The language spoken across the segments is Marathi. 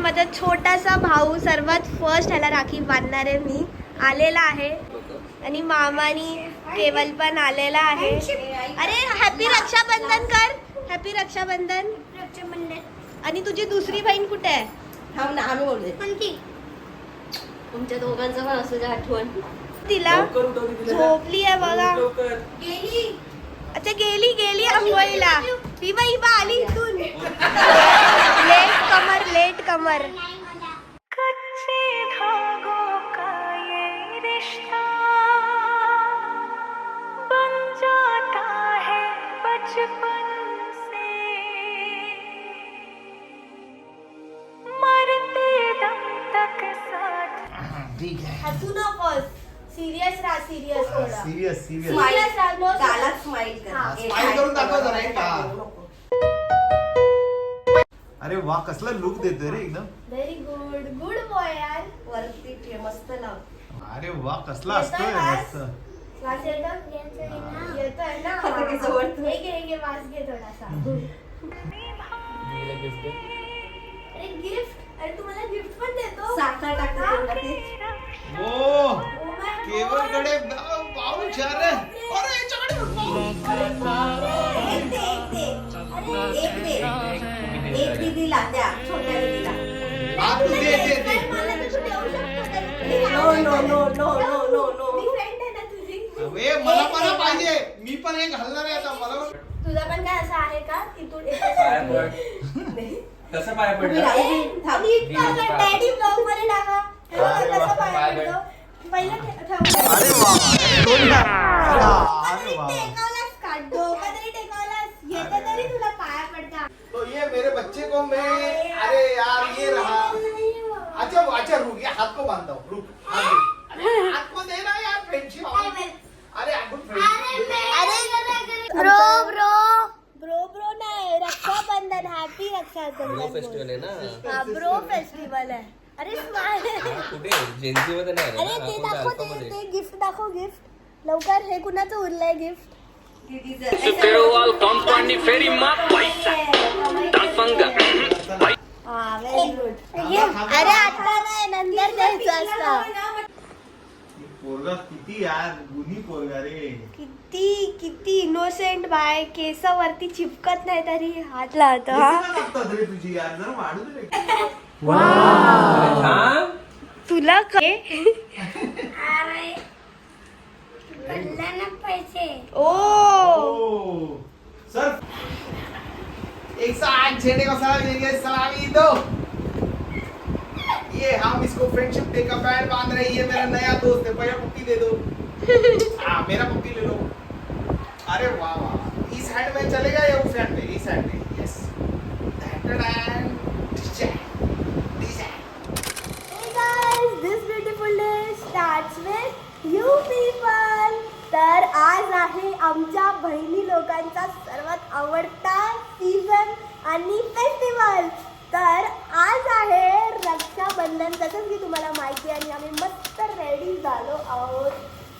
माझा छोटासा भाऊ सर्वात फर्स्ट ह्याला राखी बांधणार आहे मी आलेला आहे आणि मामानी केवल पण आलेला आहे. अरे हॅपी रक्षाबंधन कर. हॅपी रक्षाबंधन. आणि तुझी दुसरी बहीण कुठे आहे? थांब ना आम्ही बोलते. तुमच्या दोघांचं पण असू द्या आठवण. तिला झोपली आहे बघा. अच्छा गेली अंघोळीला. ही बाई आली इथून. लेट कमर. कच्चे धागों का ये रिश्ता बन जाता है बचपन से मरते दम तक साथ. ठीक आहे. हसू नकोस. सिरियस राहा. थोडा सिरियस राहा. नो गालात स्माइल कर. स्माइल करून दाखव जरा एक का. अरे वा कसला लुक देतोय रे एकदम. व्हेरी गुड बॉय यार. वरती ठेव मस्त लाव. अरे वा कसला असतोय मस्त. वास येतोय ना. आता की जवळ तू. घे वास घे थोडासा. अरे गिफ्ट. अरे तुम्हाला गिफ्ट पण देतो. साखर टाकते तुला ते. ओ केवळकडे पाऊल चार. अरे एक दीदीला द्या छोट्या दीदीला. हा तू दे. नो. मी फ्रेंड आहे ना तुझी. अबे मला पाहिजे. मी पण हे घालणार आहे आता. मला तुझा पण काय असं आहे का की तू कसं पाय पडलं? डॅडी ब्लॉग मध्ये टाका. कसं पाय पडतो. पहिला अरे वा अरे वा. टेकावलाच काढतो. कधी टेकावलाच येते तरी तुला पाया पडता. तो ये मेरे बच्चे को मैं अरे यार ये रहा. अच्छा रुक ये हाथ को बांधता हूँ. रुक हाथ को देना यार. फ्रेंडशिप. अरे आपण ब्रो नाही रक्षाबंधन. हॅपी रक्षाबंधन फेस्टिवल आहे ना. हा ब्रो फेस्टिवल आहे. अरे स्माइल. कुठे जेन्सी मध्ये नाही अरे ते दाखव. ते गिफ्ट दाखव. गिफ्ट लवकर. हे कुणाचं उरलंय गिफ्ट? Very good. अरे आता नाही नंतर द्यायचं असतं. पोरगा किती यार गुणी पोरगा रे. किती इनोसेंट बाय. केस वरती चिपकत नाही तरी हात लावतो. हा लागतात रे तुझी यार. जरा वाढू दे. तुला काय ओ सर एक साथ छेड़े को सलामी देंगे. सलामी दो. ये हम इसको फ्रेंडशिप डे का बैंड बांध रहे हैं. ये मेरा नया दोस्त है. भैया पप्पी दे दो. मेरा पप्पी ले लो. अरे वाह वाह. इस हैंड में चलेगा या उस हैंड में? इस हैंड में. Yes. This beautiful day starts with you people. तर आज आहे आमच्या बहिणी लोकांचा सर्वात आवडता सीझन आणि फेस्टिवल. तर आज आहे रक्षाबंधन. तसंच की तुम्हाला माहिती आहे आणि आम्ही मस्त रेडी झालो आहोत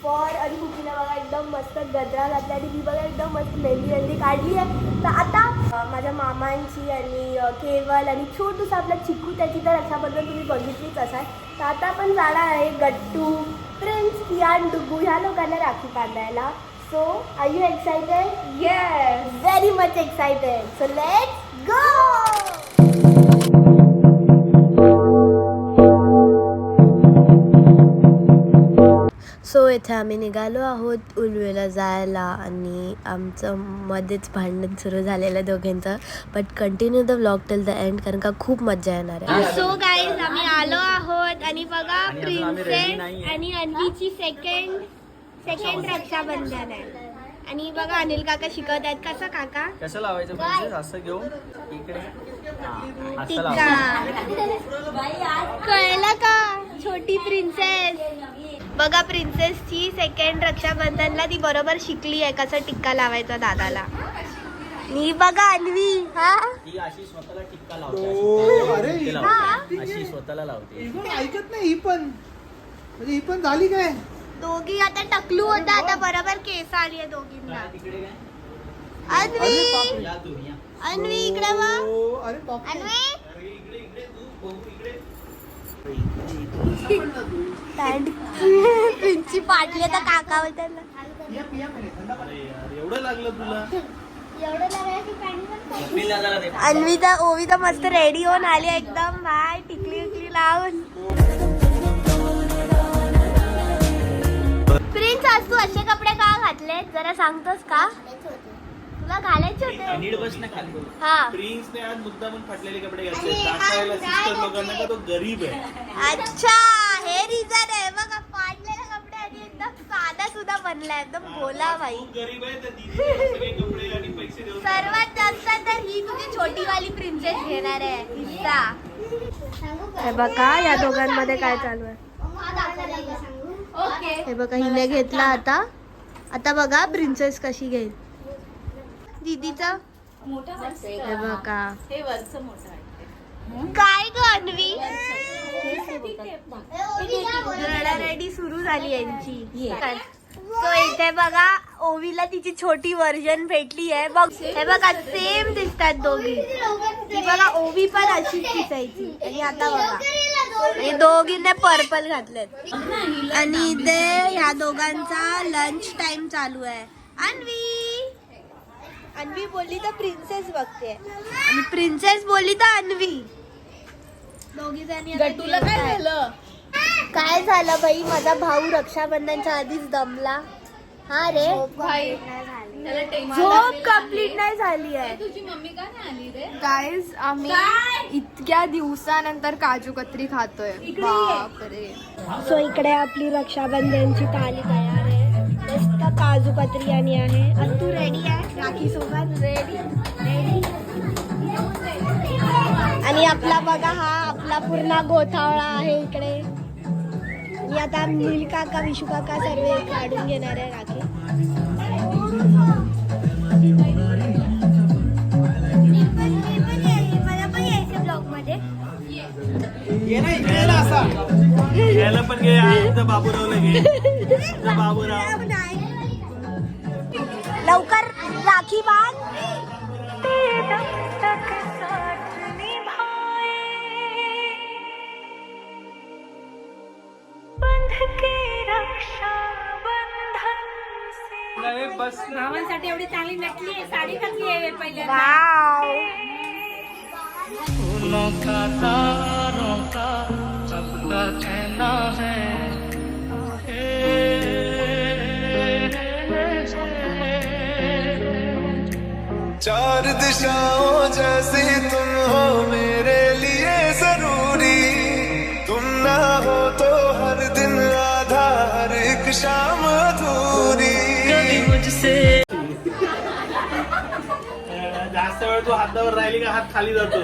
फॉर. आणि कुकीला बघा एकदम मस्त गजरा घातला आणि मी बघा एकदम मस्त मेहंदी काढली आहे. तर आता माझ्या मामांची आणि केवल आणि छोटूसा आपला चिक्कू त्याची तर रक्षाबंधन तुम्ही बघितलीच असाल. तर आता आपण जाणार आहे गट्टू, प्रिन्स, कियान, डुगू ह्या लोकांना राखी बांधायला. So are you excited? Yes, very much excited. So let's go. So इथे आम्ही निघालो आहोत उलवेला जायला आणि आमचं मध्येच भांडण सुरू झालेलं दोघांचं. But continue the vlog till the end कारण का खूप मजा येणार आहे. सो गाईज आम्ही आलो आहोत आणि बघा प्रिन्सेस आणि अन्वीची सेकंड रक्षाबंधन आहे. आणि बघा अनिल काका शिकवत आहेत. कसं काका? कसं लावायचं प्रिन्सेस? असं घेऊन इकडे कळलं का? छोटी प्रिन्सेस. बघा प्रिन्सेसची सेकंड रक्षाबंधनला ती बरोबर शिकली आहे कसं टिक्का लावायचा दादाला. मी बघा अन्वी. हा ती अशी स्वतःला टिक्का लावते. अरे अशी स्वतःला लावते. ऐकत नाही. ही पण झाली काय? दोघी आता टकलू होता. आता बरोबर केस आली आहे दोघींना. अन्वी इकडे बघ. अरे बाप. अन्वी प्रिन्सची पाटली आता काका त्यांना एवढं लागलं तुला? अन्विता ओविता मस्त रेडी होऊन आली एकदम बाय टिकली विकली लावून. प्रिन्स आज तू असे कपडे का घातले जरा सांगतोस का? तुला घालायचे होते. नीट बस ना खाली. हा प्रिन्सने आज मुद्दामून फाटलेले कपडे घातले दाखवायला सिस्टर लोकांना का तो गरीब आहे. अच्छा हे रिझन आहे बघा. फाटलेले कपडे आणि एकदम साधा सुद्धा बनला एकदम भोला भाई. खूप गरीब आहे तर दीदीने सगळे कपडे आणि पैसे देऊन सर्वात जास्त तर ही तुझी छोटी वाली प्रिन्सेस घेणार आहे हिस्सा. हे बघा या दोघांमध्ये काय चालू आहे. हे बघा हिने घेतला आता. आता बघा प्रिन्सेस कशी घेईल. दीदीचा हे बघा हे वरच मोठं आहे. काय ग अन्वी रेडी सुरू झाली यांची. तो इथे बघा ओवीला तिची छोटी व्हर्जन भेटली आहे बघ. हे बघा सेम दिसतात दोघी. ती बघा ओवी पण अशीच दिसायची. आणि आता बघा हे दोघींनी पर्पल घातलेत. आणि इथे ह्या दोघांचा लंच टाइम चालू आहे. अन्वी बोलली तर प्रिन्सेस बघते आणि प्रिन्सेस बोलली तर अन्वी. दोघी जणी गट्टूला काय झालं? काय झालं बाई. माझा भाऊ रक्षाबंधनच्या आधीच दमला. हा रे भाई त्याला टेन्शन झोप कम्प्लीट नाही झाली आहे. तुझी मम्मी का नाही आली रे? गाईज आम्ही इतक्या दिवसानंतर काजू कतरी खातोय. बापरे. सो इकडे आपली रक्षाबंधनची थाली तयार आहे. मस्त काजू कतरी आणि आहे. आणि तू रेडी आहे राखी सोबत? रेडी. आणि आपला बघा हा आपला पूर्ण गोथावळा आहे इकडे. आणि आता नील काका विशू काका सर्व काढून घेणार आहे राखी. मला पण यायचं ब्लॉग मध्ये. यायला पण घे आमचा बाबूरावला घे. आमचा बाबूराव लवकर राखी बांध. भावांसाठी एवढी चांगली नटली आहे, साडी घातली आहे पहिल्या. वाव. चार दिशाओं जैसी तुम हो मेरे लिए जरूरी. तुम ना हो तो हर दिन आधा हर एक शाम अधूरी. कभी मुझसे जास्त वेळ तू हातावर राहिली का हात खाली जातो.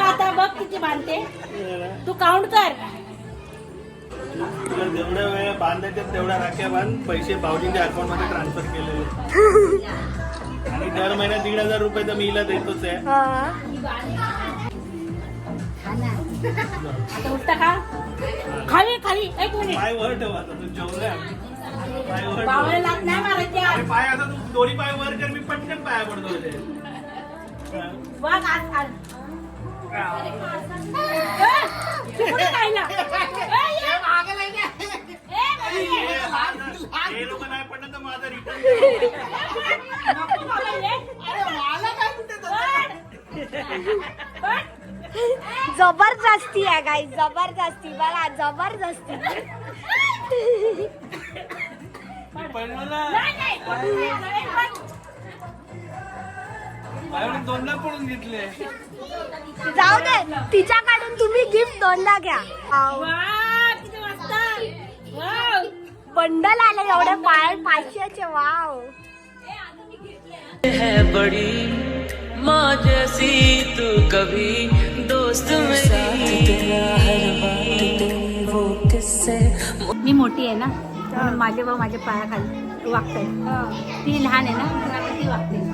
आता बघ किती बांधते तू. काउंट कर. तुला जेवढ्या वेळ बांधायच्या तेवढ्या राख्या बांध. पैसे भाऊजींच्या अकाउंट मध्ये ट्रान्सफर केलेले. आणि दर महिन्यात 1,500 रुपये तर मी हिला देतोच आहे. आता उठता का? खाली खाली एक मिनिट. पाय वर ठेव आता तू जेवढ्या पाय वर ठेव. बावळे लाथ नाही मारायच्या. अरे पाय आता तू दोन्ही पाय वर कर. मी पटकन पाया पडतो ते. बघ आज आज. कुठे राहिला? हे लोक नाही पडलं तर माझा रिटर्न. जबरदस्ती आहे गाई. जबरदस्ती बघा जबरदस्ती. पडलं ना. दोनदा पडून घेतले. जाऊ दे तिच्याकडून तुम्ही गिफ्ट दोनदा घ्या. बंडल आले एवढे पाय 500चे. वाव. है बड़ी माँ जैसी तू कभी दोस्त मेरी. तेरा हर बात तेरी वो किस्से. मी मोठी आहे ना म्हणून माझे भाऊ माझ्या पायाखाली वागताय. ती लहान आहे ना म्हणून ती वागते.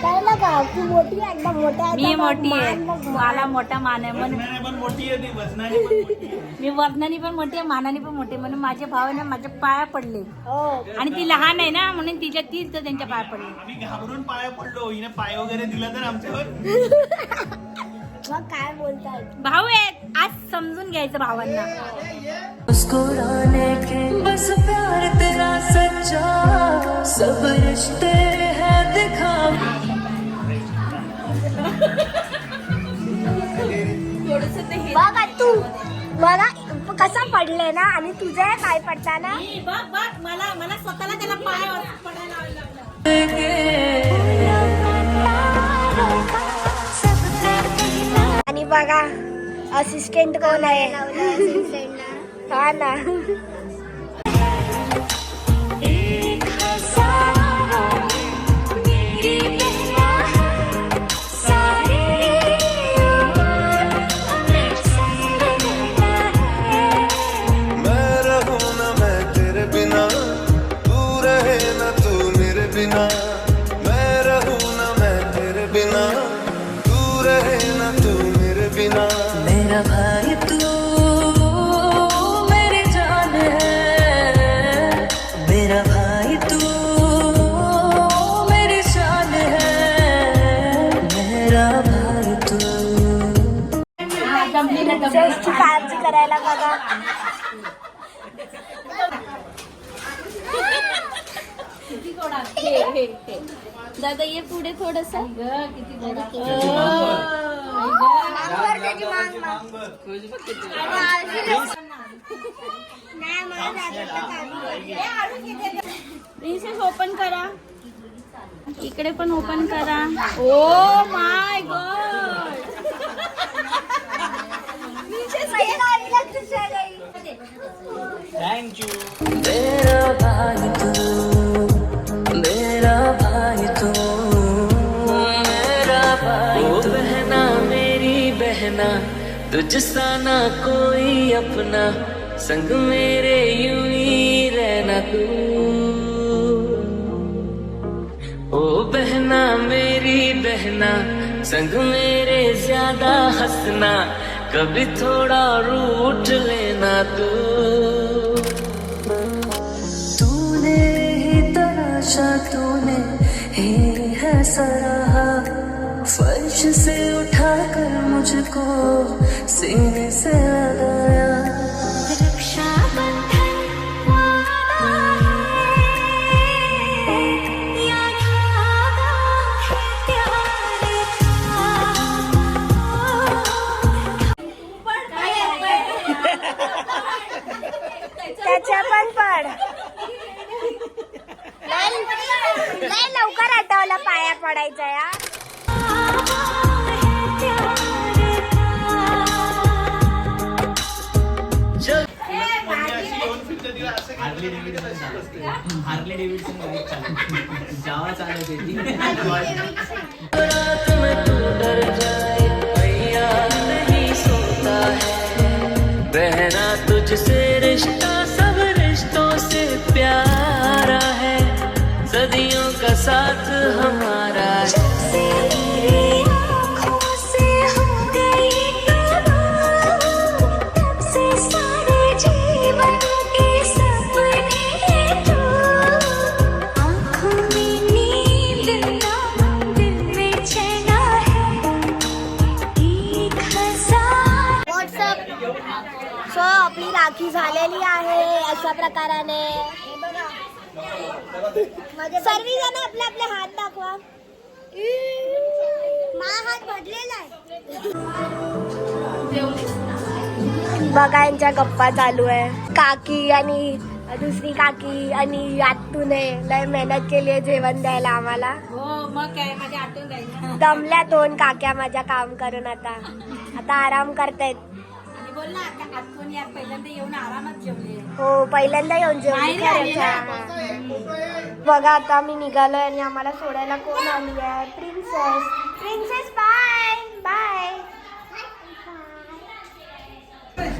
काय ना का तू मोठी आहे एकदम मोठ्या. मी मोठी आहे. मला मोठा मान आहे म्हणून पण मोठी आहे ती. वजनाने पण मोठी आहे. मी वजनाने पण मोठी आहे मानाने पण मोठी आहे म्हणून माझे भाऊ आहे ना माझ्या पाया पडले. हो. आणि ती लहान आहे ना म्हणून तीच तर त्यांच्या पाया पडले. आम्ही घाबरून पाया पडलो. हिने पाय वगैरे दिला तर आमच्यावर. बघ काय बोलतात. भाऊ आहेत, आज समजून घ्यायचं भावांना. मुस्कुराने के बस प्यार तेरा सच्चा सब रिश्ते हैं दिखावा. बघ तू बघा कसा पडले ना आणि तुझे पाय पडताना. बघ बघ मला स्वतःला त्याला पाय पडायला लागला. आणि बघा असिस्टंट कोण आहे. हा ना. मैं रहूं ना मैं तेरे बिना, तू रहे ना तू मेरे बिना. मैं रहूं ना मैं तेरे बिना, तू रहे ना तू मेरे बिना. मेरा भाई तू मेरी जान है, मेरा भाई तू मेरी शान है, मेरा भाई तू. प्रिन्सेसची काळजी करायला बघा. दादा ये पुढे थोडस. प्रिन्सेस ओपन करा, इकडे पण ओपन करा. Oh my God. थँक्यू. मेरा भाई तू, मेरा भाई तू, मेरा भाई. ओ बहना मेरी बहना, तुझसा ना कोई अपना, संग मेरे यूं ही रहना तू. ओ बहना मेरी बहना, संग मेरे ज्यादा हंसना, कभी थोड़ा रूठ लेना तू. तूने ही तराशा, तूने ही है सराहा, फर्श से उठाकर मुझको सीने से लगाया. त्याच्या पण पड. लय लवकर आठवला पाया पडायचा या. हार्ले डेव्हिडसन जावा चालत होती. रात में तू डर जाए भैया नहीं सोता है, बहना तुझसे रिश्ता सब रिश्तों से प्यारा है, सदियों का साथ हमारा है. सो आपली राखी झालेली आहे अशा प्रकाराने. सर्वजण आपले आपले हात दाखवा. हात भरलेला आहे. बघा यांच्या गप्पा चालू आहे. काकी आणि दुसरी काकी आणि आत्तूने लय मेहनत केली आहे जेवण द्यायला आम्हाला. हो मग काय माझ्या आठवण जाईल. दमल्या दोन काक्या माझ्या काम करून. आता आराम करतायत. आणि बोल ना आता आठवण या पहिल्यांदा येऊन आरामात जेवले. हो पहिल्यांदा येऊन जेवली नाही खरंच. बघा आता आम्ही निघालोय आणि आम्हाला सोडायला कोण आली आहे. Princess. Princess bye bye.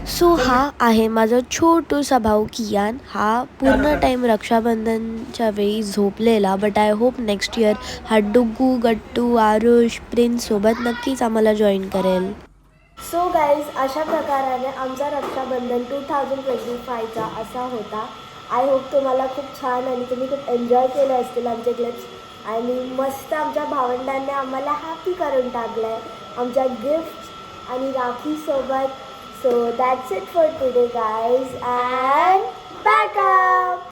So हा आहे माझा छोटूसा भाऊ कियान. हा पूर्ण टाईम रक्षाबंधनच्या वेळी झोपलेला. But I hope next year हा डुग्गू, गट्टू, आरुष, प्रिन्स सोबत नक्कीच आम्हाला जॉईन करेल. सो गाईज अशा प्रकाराने आमचा रक्षाबंधन 2025चा असा होता. आय होप तुम्हाला खूप छान आणि तुम्ही खूप एन्जॉय केले असतील आमचे क्लिप्स. आणि मस्त आमच्या भावंडांनी आम्हाला हॅपी करून टाकलं आहे. आमच्या गिफ्ट आणि राखी सोबत. So that's it for today guys and back up.